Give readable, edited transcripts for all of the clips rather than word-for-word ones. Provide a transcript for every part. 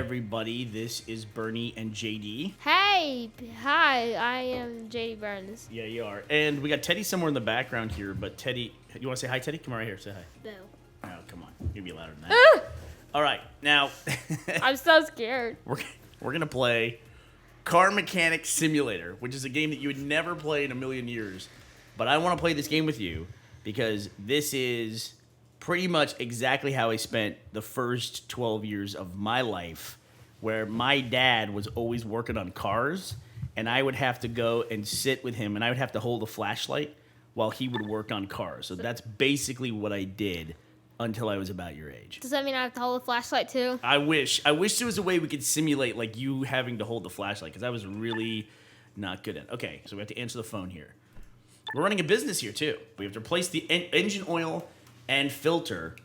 everybody. This is Burnie and JD. Hey, hi, I am JD Burns. Yeah, you are. And we got Teddy somewhere in the background here, but Teddy, you want to say hi, Teddy? Come right here, say hi. No. Oh, come on. You'll be louder than that. All right, now. I'm so scared. We're going to play Car Mechanic Simulator, which is a game that you would never play in a million years. But I want to play this game with you because this is pretty much exactly how I spent the first 12 years of my life, where my dad was always working on cars, and I would have to go and sit with him, and I would have to hold a flashlight while he would work on cars. So that's basically what I did until I was about your age. Does that mean I have to hold a flashlight too? I wish there was a way we could simulate like you having to hold the flashlight, because I was really not good at it. Okay, so we have to answer the phone here. We're running a business here too. We have to replace the engine oil and filter,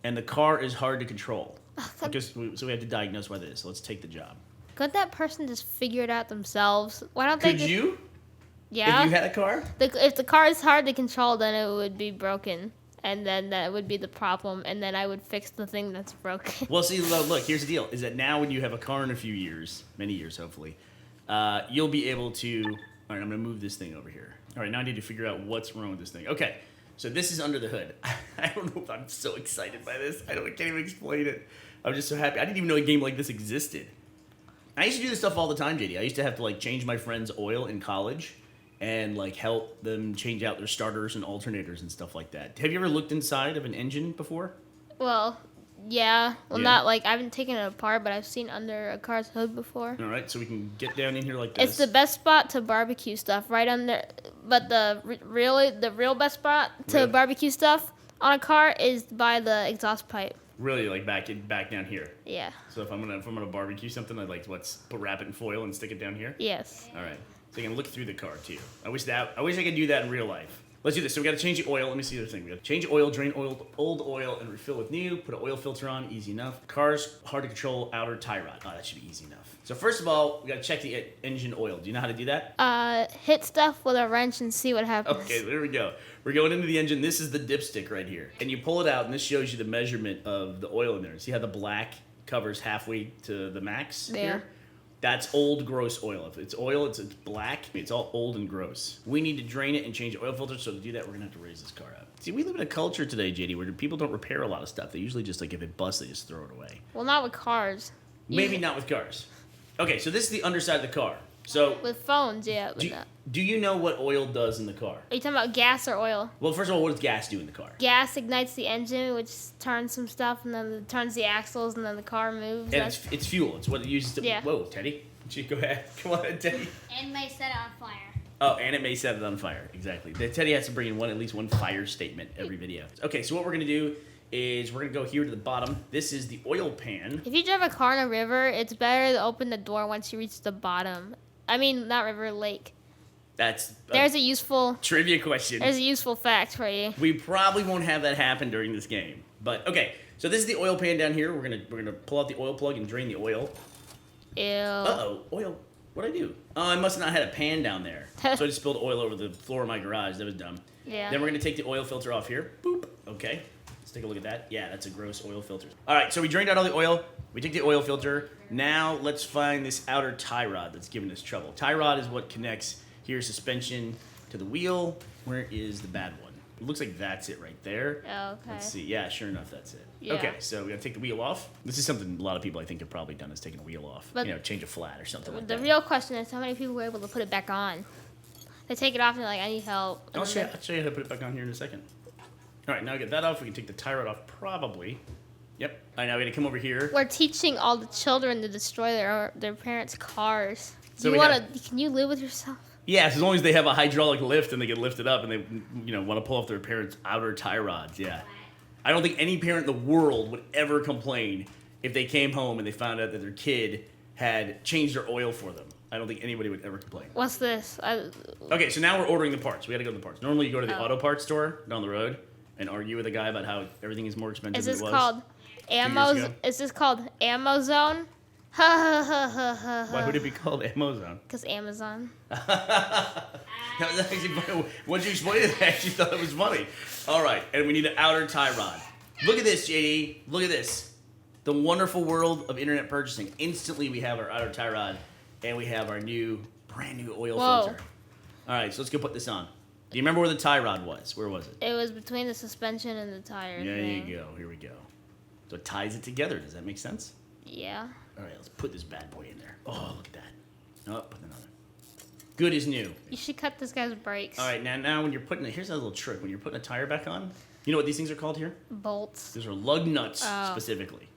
and the car is hard to control. So we have to diagnose why that is. So let's take the job. Couldn't that person just figure it out themselves? Why don't Could they? you? Yeah. If you had a car? If the car is hard to control, then it would be broken, and then that would be the problem, and then I would fix the thing that's broken. Well, see, look, here's the deal: is that now when you have a car in a few years, many years hopefully, you'll be able to. All right, I'm gonna move this thing over here. All right, now I need to figure out what's wrong with this thing. Okay. So this is under the hood. I don't know if I'm so excited by this. I can't even explain it. I'm just so happy. I didn't even know a game like this existed. I used to do this stuff all the time, JD. I used to have to like change my friends' oil in college and like help them change out their starters and alternators and stuff like that. Have you ever looked inside of an engine before? Well, yeah. Well, Yeah. not like I haven't taken it apart, but I've seen under a car's hood before. All right, so we can get down in here like this. It's the best spot to barbecue stuff, right under. But the real best spot to Really? barbecue stuff on a car is by the exhaust pipe. Really, like back down here. Yeah. So if I'm gonna barbecue something, I'd like wrap it in foil and stick it down here. Yes. All right. So you can look through the car too. I wish I could do that in real life. Let's do this. So we got to change the oil. Let me see the thing. We got to change the oil, drain old oil, and refill with new. Put an oil filter on. Easy enough. Car's hard to control. Outer tie rod. Oh, that should be easy enough. So first of all, we got to check the engine oil. Do you know how to do that? Hit stuff with a wrench and see what happens. Okay, there we go. We're going into the engine. This is the dipstick right here, and you pull it out, and this shows you the measurement of the oil in there. See how the black covers halfway to the max here? That's old, gross oil. If it's oil, it's black. It's all old and gross. We need to drain it and change the oil filter, so to do that, we're going to have to raise this car up. See, we live in a culture today, JD, where people don't repair a lot of stuff. They usually just, like, if it busts, they just throw it away. Well, not with cars. Maybe not with cars. Okay, so this is the underside of the car. So With phones, yeah. But not. do you know what oil does in the car? Are you talking about gas or oil? Well, first of all, what does gas do in the car? Gas ignites the engine, which turns some stuff, and then it turns the axles, and then the car moves. And it's fuel. It's what it uses to... Yeah. Whoa, Teddy. Go ahead. Come on, Teddy. And may set it on fire. Oh, and it may set it on fire. Exactly. Teddy has to bring in at least one fire statement every video. Okay, so what we're going to do is we're going to go here to the bottom. This is the oil pan. If you drive a car in a river, it's better to open the door once you reach the bottom. I mean, not river, lake. That's There's a useful trivia question. There's a useful fact for you. We probably won't have that happen during this game. But, okay, so this is the oil pan down here. We're gonna pull out the oil plug and drain the oil. Ew. Uh-oh, oil. What'd I do? Oh, I must have not had a pan down there. So I just spilled oil over the floor of my garage. That was dumb. Yeah. Then we're going to take the oil filter off here. Boop. Okay. Let's take a look at that. Yeah, that's a gross oil filter. All right, so we drained out all the oil. We took the oil filter. Now let's find this outer tie rod that's giving us trouble. Tie rod is what connects here suspension to the wheel. Where is the bad one? It looks like that's it right there. Oh, okay. Let's see. Yeah, sure enough, that's it. Yeah. Okay, so we got to take the wheel off. This is something a lot of people I think have probably done, is taking a wheel off. But change a flat or something like The that. real question is how many people were able to put it back on? They take it off and they're like, I need help. I'll show you how to put it back on here in a second. All right, now we get that off. We can take the tie rod off, probably. Yep. All right, now we got to come over here. We're teaching all the children to destroy their parents' cars. So Can you live with yourself? Yeah, as long as they have a hydraulic lift and they get lifted up and they, want to pull off their parents' outer tie rods. Yeah. I don't think any parent in the world would ever complain if they came home and they found out that their kid had changed their oil for them. I don't think anybody would ever complain. What's this? Okay, so now we're ordering the parts. We got to go to the parts. Normally you go to the auto parts store down the road and argue with a guy about how everything is more expensive than it was. Is this called Amazon? Why would it be called Amazon? Because Amazon. That was actually funny. Once you explained it, I actually thought it was funny. All right, and we need an outer tie rod. Look at this, JD. Look at this. the wonderful world of internet purchasing. Instantly, we have our outer tie rod, and we have our brand new oil filter. All right, so let's go put this on. Do you remember where the tie rod was? Where was it? It was between the suspension and the tire. There you go. Here we go. So it ties it together. Does that make sense? Yeah. All right, let's put this bad boy in there. Oh, look at that. Oh, put another. Good as new. You should cut this guy's brakes. All right, now when you're putting it, here's a little trick. When you're putting a tire back on, you know what these things are called here? Bolts. Those are lug nuts specifically.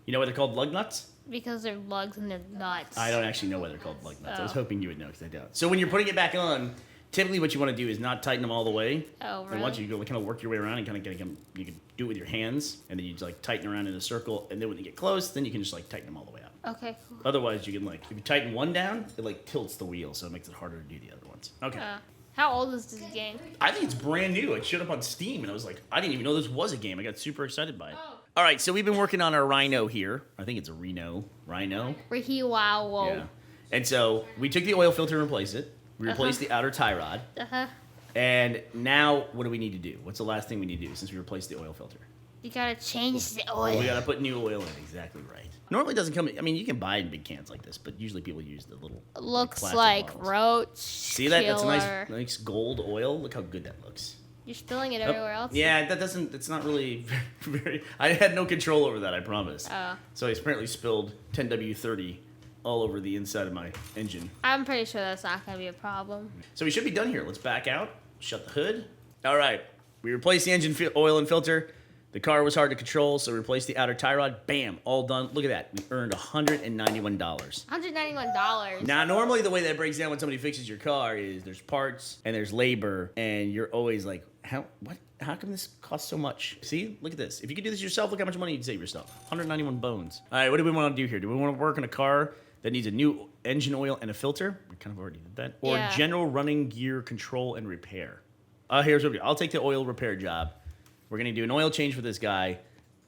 You know why they're called lug nuts? Because they're lugs and they're nuts. I don't actually know why they're called lug nuts. I was hoping you would know because I don't. So when you're putting it back on, typically what you want to do is not tighten them all the way. Oh, really? And once you go kind of work your way around and kind of get them, you can do it with your hands, and then you just like tighten around in a circle, and then when you get close, then you can just like tighten them all the way out. Okay, cool. Otherwise, you can like, if you tighten one down, it like tilts the wheel, so it makes it harder to do the other ones. Okay. How old is this game? I think it's brand new. It showed up on Steam, and I was like, I didn't even know this was a game. I got super excited by it. Oh. All right, so we've been working on our Rhino here. I think it's a Rhino. Rihiwawo. Yeah. And so we took the oil filter and replaced it. We replaced the outer tie rod. And now, what do we need to do? What's the last thing we need to do since we replaced the oil filter? You gotta change the oil. We gotta put new oil in. Exactly right. Normally, it doesn't come. I mean, you can buy it in big cans like this, but usually people use the little. Looks plastic like bottles. roach. See that? That's a killer. nice gold oil. Look how good that looks. You're spilling it everywhere else. Yeah, that doesn't. It's not really very. I had no control over that. I promise. Oh. So I apparently spilled 10W30 all over the inside of my engine. I'm pretty sure that's not gonna be a problem. So we should be done here. Let's back out. Shut the hood. All right. We replaced the engine oil and filter. The car was hard to control, so we replaced the outer tie rod. Bam, all done. Look at that. We earned $191. $191. Now, normally the way that breaks down when somebody fixes your car is there's parts and there's labor, and you're always like, how come this costs so much? See, look at this. If you could do this yourself, look how much money you'd save yourself. 191 bones. All right, what do we want to do here? Do we want to work on a car that needs a new engine oil and a filter? We kind of already did that. Or Yeah. general running gear control and repair? Here's what we do. I'll take the oil repair job. We're going to do an oil change for this guy,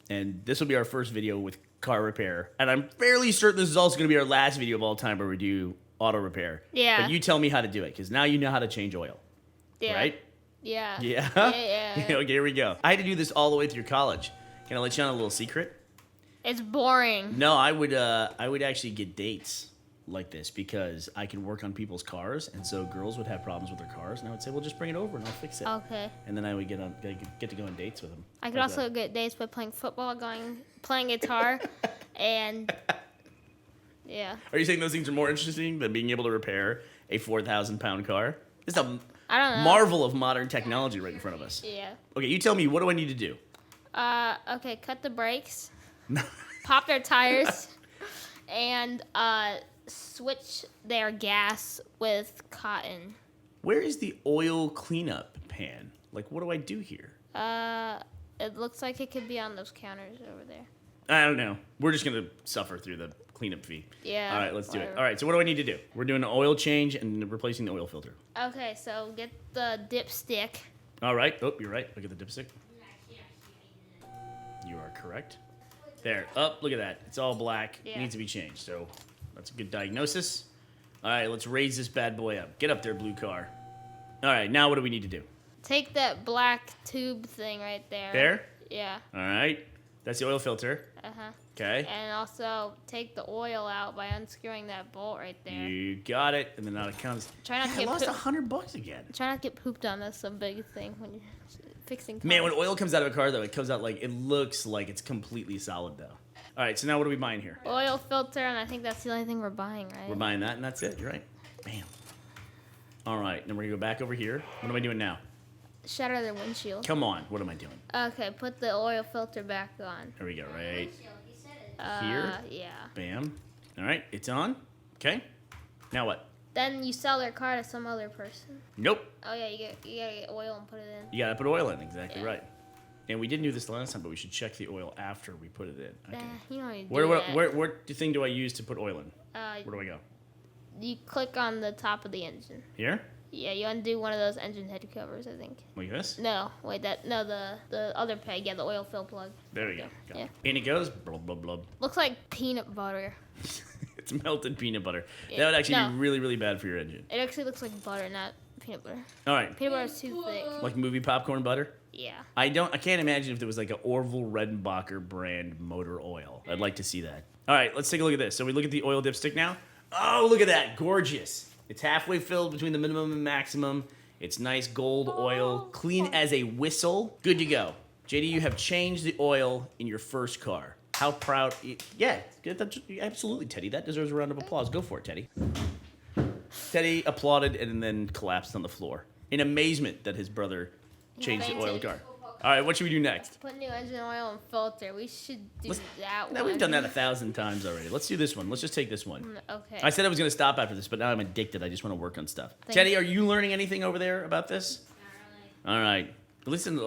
and this will be our first video with car repair. And I'm fairly certain this is also going to be our last video of all time where we do auto repair. Yeah. But you tell me how to do it, because now you know how to change oil. Yeah. Right? Yeah. Yeah? Yeah. Okay, here we go. I had to do this all the way through college. Can I let you on a little secret? It's boring. No, I would actually get dates like this because I can work on people's cars, and so girls would have problems with their cars, and I would say, well, just bring it over and I'll fix it. Okay. And then I would get to go on dates with them. I could Like also that. get dates by playing football, playing guitar, and yeah. Are you saying those things are more interesting than being able to repair a 4,000-pound car? It's a I don't know. marvel of modern technology right in front of us. Yeah. Okay, you tell me, what do I need to do? Okay, cut the brakes, pop their tires, and switch their gas with cotton. Where is the oil cleanup pan? Like, what do I do here? It looks like it could be on those counters over there. I don't know. We're just going to suffer through the cleanup fee. Yeah. All right, let's do it. whatever. All right, so what do I need to do? We're doing an oil change and replacing the oil filter. Okay, so get the dipstick. All right. Oh, you're right. Look at the dipstick. You are correct. There. Oh, look at that. It's all black. Yeah. Needs to be changed. So that's a good diagnosis. All right, let's raise this bad boy up. Get up there, blue car. All right, now what do we need to do? Take that black tube thing right there. There? Yeah. All right. That's the oil filter. Uh-huh. Okay. And also take the oil out by unscrewing that bolt right there. You got it. And then out of counts. Try not to I get lost poop- $100 again. Try not to get pooped on. That's a big thing when you're fixing cars. Man, when oil comes out of a car, though, it comes out like, it looks like it's completely solid, though. All right, so now what are we buying here? Oil filter, and I think that's the only thing we're buying, right? We're buying that, and that's it. You're right. Bam. All right, then we're going to go back over here. What am I doing now? Shatter their windshield. Come on. What am I doing? Okay, put the oil filter back on. There we go, right here. Yeah. Bam. All right, it's on. Okay. Now what? Then you sell their car to some other person. Nope. Oh yeah, you gotta get oil and put it in. You got to put oil in. Exactly Yeah. right. And we didn't do this last time, but we should check the oil after we put it in. Okay. You don't need to Where, do where, that. where, what thing do I use to put oil in? Uh, Where do I go? you click on the top of the engine. Here? Yeah, you undo one of those engine head covers, I think. Like this? No, wait, the other peg. Yeah, the oil fill plug. There we go. Got Yeah. it. In it goes. Blub, blub, blub. Looks like peanut butter. It's melted peanut butter. Yeah. That would actually No. be really, really bad for your engine. It actually looks like butter, not peanut butter. All right. Peanut butter is too thick. Like movie popcorn butter? Yeah. I can't imagine if there was like a Orville Redenbacher brand motor oil. I'd like to see that. All right, let's take a look at this. So we look at the oil dipstick now. Oh, look at that. Gorgeous. It's halfway filled between the minimum and maximum. It's nice gold oil, clean as a whistle. Good to go. JD, you have changed the oil in your first car. How proud. Yeah, absolutely, Teddy. That deserves a round of applause. Go for it, Teddy. Teddy applauded and then collapsed on the floor in amazement that his brother changed the oil of the car. All right, what should we do next? Put new engine oil and filter. We should do that one. No, we've done that 1,000 times already. Let's do this one. Let's just take this one. Okay. I said I was going to stop after this, but now I'm addicted. I just want to work on stuff. Teddy, are you learning anything over there about this? Not really. All right. Listen,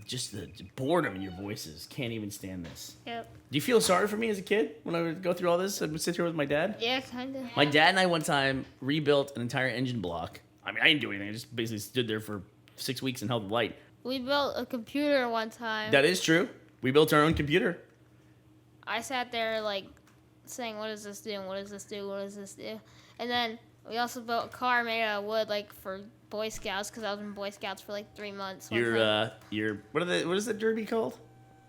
just the boredom in your voices. Can't even stand this. Yep. Do you feel sorry for me as a kid when I would go through all this? I would sit here with my dad. Yeah, kind of. My dad and I one time rebuilt an entire engine block. I mean, I didn't do anything. I just basically stood there for 6 weeks and held the light. We built a computer one time. That is true. We built our own computer. I sat there like saying, "What does this do? What does this do? What does this do?" And then we also built a car made out of wood, like for Boy Scouts, because I was in Boy Scouts for like 3 months. What is that derby called?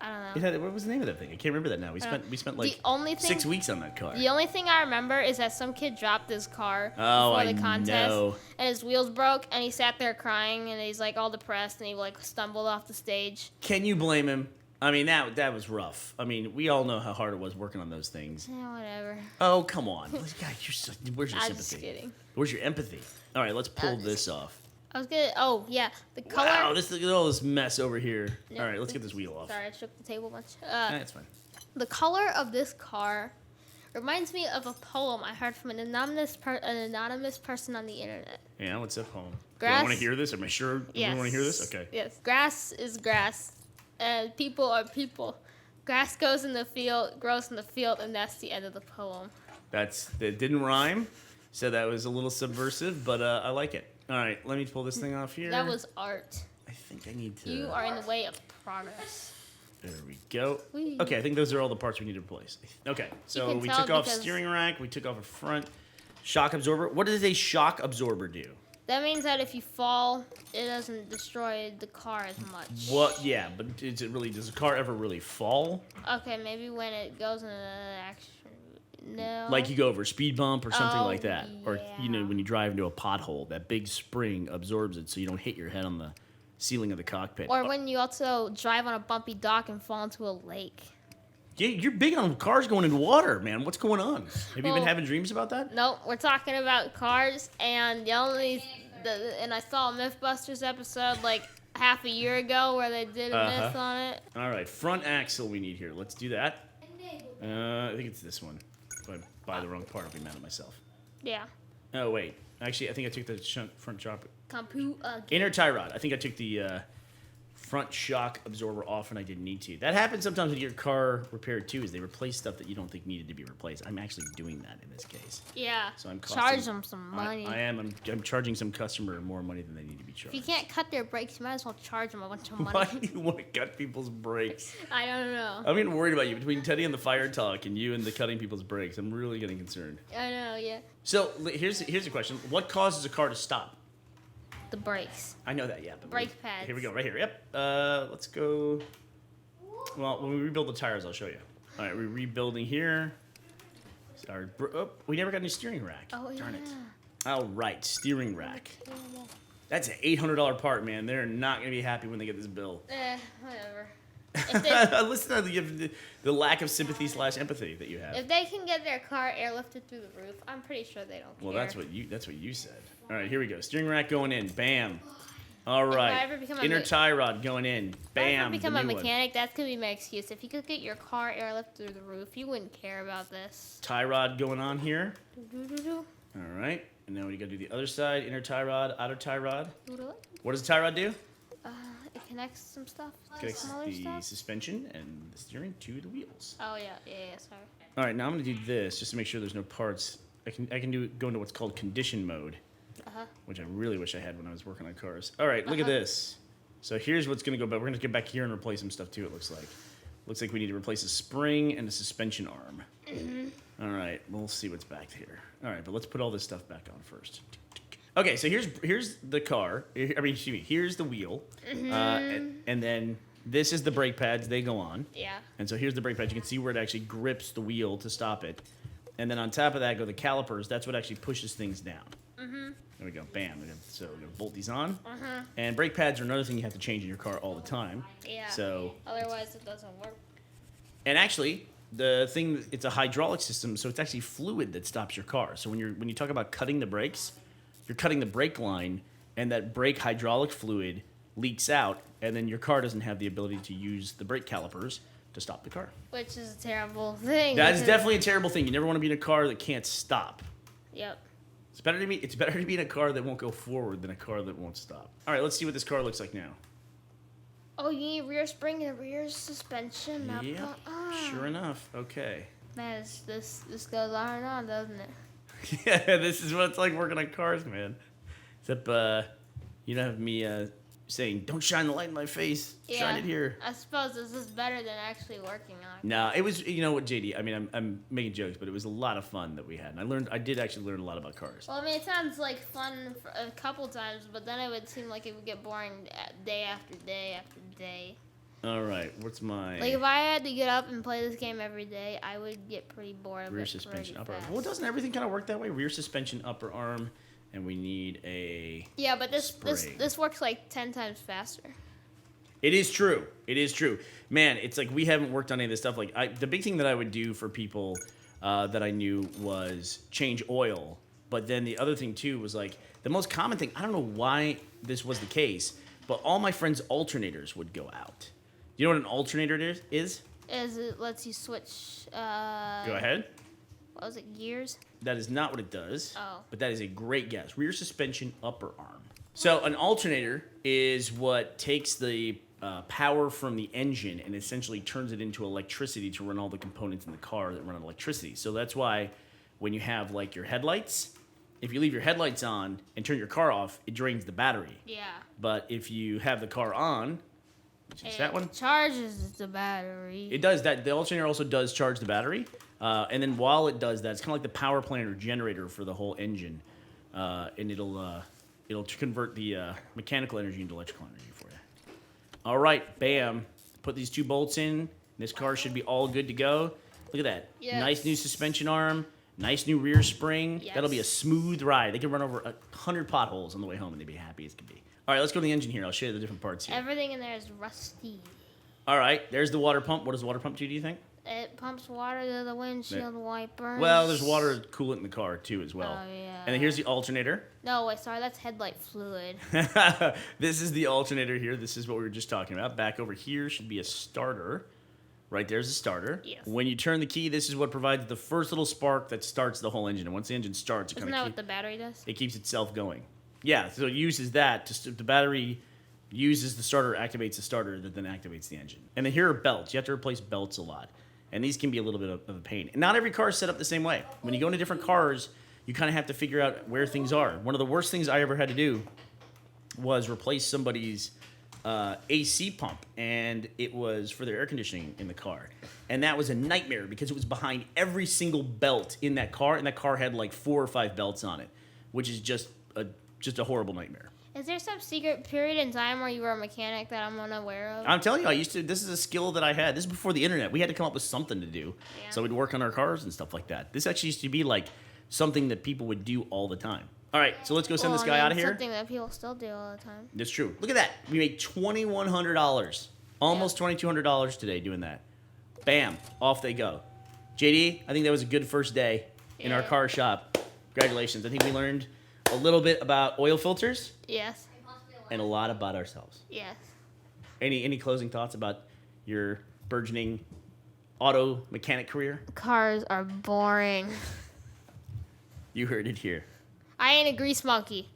I don't know. What was the name of that thing? I can't remember that now. We spent like the only thing, 6 weeks on that car. The only thing I remember is that some kid dropped his car before the contest, and his wheels broke, and he sat there crying, and he's like all depressed, and he like stumbled off the stage. Can you blame him? I mean, that was rough. I mean, we all know how hard it was working on those things. Yeah, whatever. Oh, come on. God, where's your sympathy? I'm just kidding. Where's your empathy? All right, let's pull this off. I was gonna. Oh yeah, the color. Wow, look at all this mess over here. No, all right, let's get this wheel off. Sorry, I shook the table a bunch. That's fine. The color of this car reminds me of a poem I heard from an anonymous person on the internet. Yeah, what's that poem? Grass. Do I want to hear this? Am I sure you want to hear this? Okay. Yes. Grass is grass, and people are people. Grass grows in the field, and that's the end of the poem. That didn't rhyme, so that was a little subversive, but I like it. All right, let me pull this thing off here. That was art. I think I need to... You are in the way of progress. There we go. Whee. Okay, I think those are all the parts we need to replace. Okay, so we took off steering rack, we took off a front shock absorber. What does a shock absorber do? That means that if you fall, it doesn't destroy the car as much. What? Yeah, but does the car ever really fall? Okay, maybe when it goes into action. No. Like you go over a speed bump or something like that. Yeah. Or, when you drive into a pothole, that big spring absorbs it so you don't hit your head on the ceiling of the cockpit. Or when you also drive on a bumpy dock and fall into a lake. Yeah, you're big on cars going into water, man. What's going on? Have you been having dreams about that? Nope, we're talking about cars, and and I saw a Mythbusters episode like half a year ago where they did a myth on it. All right, front axle we need here. Let's do that. I think it's this one. If I buy the wrong part, I'll be mad at myself. Yeah. Oh, wait. Actually, I think I took the front shock. Computer. Inner tie rod. I think I took the front shock absorber off and I didn't need to. That happens sometimes with your car repaired too, is they replace stuff that you don't think needed to be replaced. I'm actually doing that in this case. Yeah. So I'm charge them some money. I am. I'm charging some customer more money than they need to be charged. If you can't cut their brakes, you might as well charge them a bunch of money. Why do you want to cut people's brakes? I don't know. I'm getting worried about you. Between Teddy and the fire talk and you and the cutting people's brakes, I'm really getting concerned. I know, yeah. So here's a question. What causes a car to stop? The brakes. I know that, yeah. But Brake pads. Here we go, right here. Yep. Let's go. Well, when we rebuild the tires, I'll show you. All right, we're rebuilding here. We never got any steering rack. Oh, Darn yeah. it. All right, steering rack. That's an $800 part, man. They're not going to be happy when they get this bill. Whatever. Listen to the lack of sympathy / empathy that you have. If they can get their car airlifted through the roof, I'm pretty sure they don't care. Well, that's what you said. All right, here we go. Steering rack going in. Bam. All right. Inner tie rod going in. Bam. If I ever become a mechanic, that's going to be my excuse. If you could get your car airlifted through the roof, you wouldn't care about this. Tie rod going on here. Do-do-do-do. All right. And now we got to do the other side. Inner tie rod, outer tie rod. Do-do-do. What does the tie rod do? It connects some stuff. Connects Smaller the stuff. suspension and the steering to the wheels. Oh, yeah, sorry. All right, now I'm going to do this just to make sure there's no parts. I can go into what's called condition mode, which I really wish I had when I was working on cars. All right, look at this. So here's what's going to go back. We're going to get back here and replace some stuff too, it looks like. Looks like we need to replace a spring and a suspension arm. All right, we'll see what's back here. All right, but let's put all this stuff back on first. Okay, so here's the car. I mean, excuse me. Here's the wheel, and then this is the brake pads. They go on. Yeah. And so here's the brake pads. You can see where it actually grips the wheel to stop it. And then on top of that go the calipers. That's what actually pushes things down. Mm-hmm. There we go. Bam. So we're going to bolt these on. Uh-huh. And brake pads are another thing you have to change in your car all the time. Yeah. So. Otherwise, it doesn't work. And actually, the thing, it's a hydraulic system, so it's actually fluid that stops your car. So when you talk about cutting the brakes, you're cutting the brake line, and that brake hydraulic fluid leaks out, and then your car doesn't have the ability to use the brake calipers to stop the car. Which is a terrible thing. That is definitely a terrible thing. You never want to be in a car that can't stop. Yep. It's better to be in a car that won't go forward than a car that won't stop. All right, let's see what this car looks like now. Oh, you need rear spring and rear suspension. Yeah, sure enough. Okay. Man, this goes on and on, doesn't it? Yeah, this is what it's like working on cars, man. Except you don't have me saying, "Don't shine the light in my face. Shine it here." I suppose this is better than actually working on it. No, it was. You know what, JD? I mean, I'm making jokes, but it was a lot of fun that we had, and I did actually learn a lot about cars. Well, I mean, it sounds like fun for a couple times, but then it would seem like it would get boring day after day after day. All right, what's my Like if I had to get up and play this game every day, I would get pretty bored of rear it suspension pretty upper arm? fast. Well, doesn't everything kind of work that way? Rear suspension upper arm, and we need a. Yeah, but this spring. works like 10 times faster. It is true. It is true. Man, it's like we haven't worked on any of this stuff. Like the big thing that I would do for people that I knew was change oil. But then the other thing too was like the most common thing. I don't know why this was the case, but all my friends' alternators would go out. You know what an alternator is? It lets you switch. Go ahead. What was it? Gears? That is not what it does. Oh. But that is a great guess. Rear suspension upper arm. So an alternator is what takes the power from the engine and essentially turns it into electricity to run all the components in the car that run on electricity. So that's why when you have like your headlights, if you leave your headlights on and turn your car off, it drains the battery. Yeah. But if you have the car on, which is that one, It charges the battery. it does that. The alternator also does charge the battery. And then while it does that, it's kind of like the power plant or generator for the whole engine. And it'll convert the mechanical energy into electrical energy for you. All right, bam. Put these 2 bolts in. This car should be all good to go. Look at that. Yes. Nice new suspension arm. Nice new rear spring. Yes. That'll be a smooth ride. They can run over 100 potholes on the way home and they'd be happy as can be. All right, let's go to the engine here. I'll show you the different parts here. Everything in there is rusty. All right, there's the water pump. What does the water pump do you think? It pumps water to the windshield wipers. Well, there's water coolant in the car too as well. Oh, yeah. And then here's the alternator. No, wait, sorry, that's headlight fluid. This is the alternator here. This is what we were just talking about. Back over here should be a starter. Right there's a starter. Yes. When you turn the key, this is what provides the first little spark that starts the whole engine. And once the engine starts, it Isn't kind that of what the battery does? it keeps itself going. Yeah, so it uses that the battery uses the starter, activates the starter, that then activates the engine. And then here are belts. You have to replace belts a lot. And these can be a little bit of a pain. And not every car is set up the same way. When you go into different cars, you kind of have to figure out where things are. One of the worst things I ever had to do was replace somebody's AC pump, and it was for their air conditioning in the car. And that was a nightmare because it was behind every single belt in that car, and that car had like 4 or 5 belts on it, which is just a horrible nightmare. Is there some secret period in time where you were a mechanic that I'm unaware of? I'm telling you, this is a skill that I had. This is before the internet. We had to come up with something to do. Yeah. So we'd work on our cars and stuff like that. This actually used to be like something that people would do all the time. All right, so let's go send this guy out of here. Something that people still do all the time. That's true. Look at that. We made $2,100. Almost $2,200 today doing that. Bam. Off they go. JD, I think that was a good first day in our Yeah. car shop. Congratulations. I think we learned a little bit about oil filters Yes. and a lot about ourselves. Yes. Any closing thoughts about your burgeoning auto mechanic career? Cars are boring. You heard it here. I ain't a grease monkey.